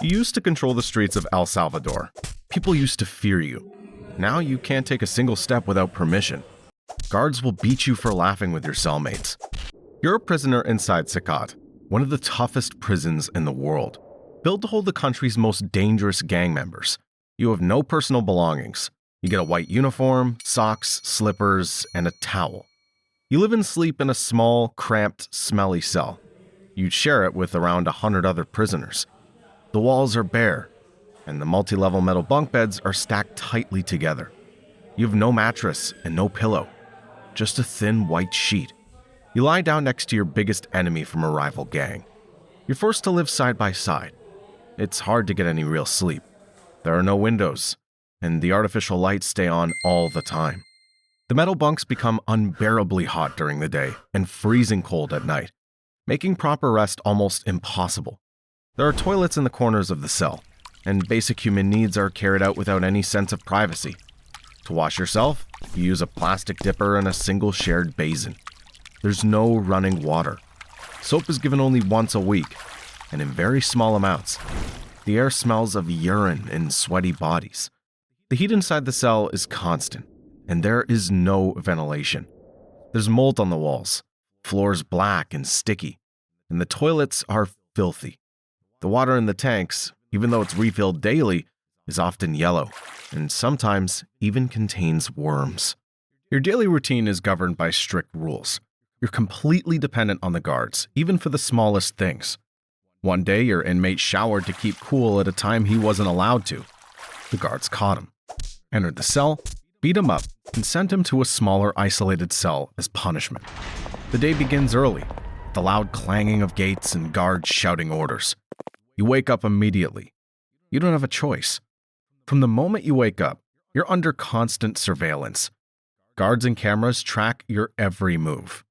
You used to control the streets of El Salvador. People used to fear you. Now you can't take a single step without permission. Guards will beat you for laughing with your cellmates. You're a prisoner inside Cecot, one of the toughest prisons in the world, built to hold the country's most dangerous gang members. You have no personal belongings. You get a white uniform, socks, slippers, and a towel. You live and sleep in a small, cramped, smelly cell. You'd share it with around 100 other prisoners. The walls are bare, and the multi-level metal bunk beds are stacked tightly together. You have no mattress and no pillow, just a thin white sheet. You lie down next to your biggest enemy from a rival gang. You're forced to live side by side. It's hard to get any real sleep. There are no windows, and the artificial lights stay on all the time. The metal bunks become unbearably hot during the day and freezing cold at night, making proper rest almost impossible. There are toilets in the corners of the cell, and basic human needs are carried out without any sense of privacy. To wash yourself, you use a plastic dipper and a single shared basin. There's no running water. Soap is given only once a week, and in very small amounts. The air smells of urine and sweaty bodies. The heat inside the cell is constant, and there is no ventilation. There's mold on the walls, floors black and sticky, and the toilets are filthy. The water in the tanks, even though it's refilled daily, is often yellow, and sometimes even contains worms. Your daily routine is governed by strict rules. You're completely dependent on the guards, even for the smallest things. One day, your inmate showered to keep cool at a time he wasn't allowed to. The guards caught him, entered the cell, beat him up, and sent him to a smaller, isolated cell as punishment. The day begins early, the loud clanging of gates and guards shouting orders. You wake up immediately. You don't have a choice. From the moment you wake up, you're under constant surveillance. Guards and cameras track your every move.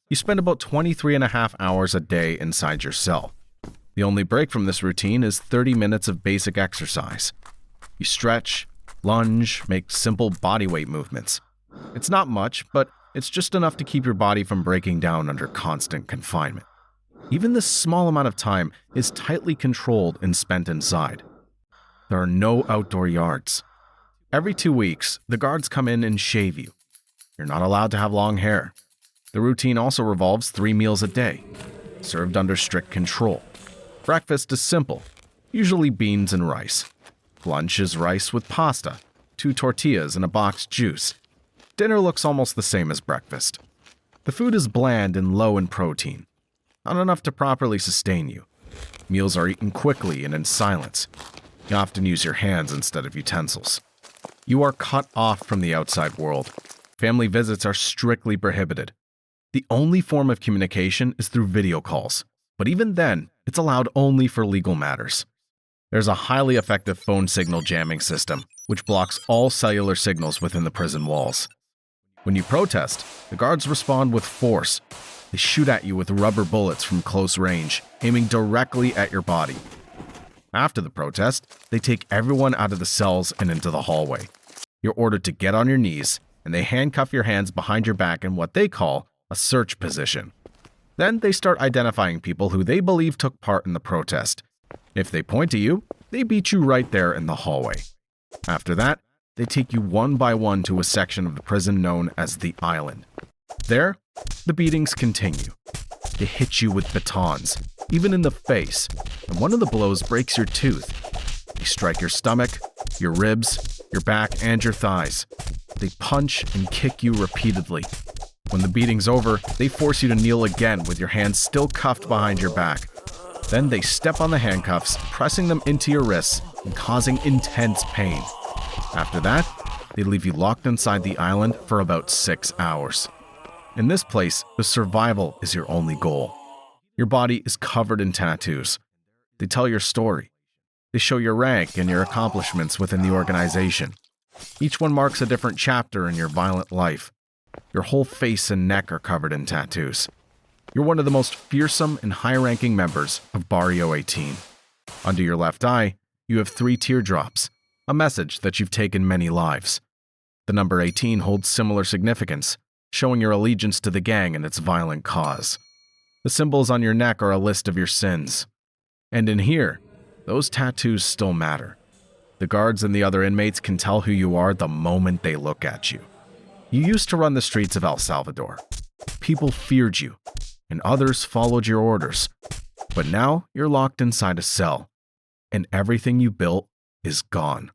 You spend about 23.5 hours a day inside your cell. The only break from this routine is 30 minutes of basic exercise. You stretch, lunge, make simple bodyweight movements. It's not much, but it's just enough to keep your body from breaking down under constant confinement. Even this small amount of time is tightly controlled and spent inside. There are no outdoor yards. Every 2 weeks, the guards come in and shave you. You're not allowed to have long hair. The routine also revolves 3 meals a day, served under strict control. Breakfast is simple, usually beans and rice. Lunch is rice with pasta, 2 tortillas and a boxed juice. Dinner looks almost the same as breakfast. The food is bland and low in protein, not enough to properly sustain you. Meals are eaten quickly and in silence. You often use your hands instead of utensils. You are cut off from the outside world. Family visits are strictly prohibited. The only form of communication is through video calls, but even then, it's allowed only for legal matters. There's a highly effective phone signal jamming system, which blocks all cellular signals within the prison walls. When you protest, the guards respond with force. They shoot at you with rubber bullets from close range, aiming directly at your body. After the protest, they take everyone out of the cells and into the hallway. You're ordered to get on your knees, and they handcuff your hands behind your back in what they call a search position. Then they start identifying people who they believe took part in the protest. If they point to you, they beat you right there in the hallway. After that, they take you one by one to a section of the prison known as the Island. There, the beatings continue. They hit you with batons, even in the face, and one of the blows breaks your tooth. They strike your stomach, your ribs, your back, and your thighs. They punch and kick you repeatedly. When the beating's over, they force you to kneel again with your hands still cuffed behind your back. Then they step on the handcuffs, pressing them into your wrists and causing intense pain. After that, they leave you locked inside the island for about 6 hours. In this place, the survival is your only goal. Your body is covered in tattoos. They tell your story. They show your rank and your accomplishments within the organization. Each one marks a different chapter in your violent life. Your whole face and neck are covered in tattoos. You're one of the most fearsome and high-ranking members of Barrio 18. Under your left eye, you have 3 teardrops, a message that you've taken many lives. The number 18 holds similar significance, showing your allegiance to the gang and its violent cause. The symbols on your neck are a list of your sins. And in here, those tattoos still matter. The guards and the other inmates can tell who you are the moment they look at you. You used to run the streets of El Salvador. People feared you, and others followed your orders. But now you're locked inside a cell, and everything you built is gone.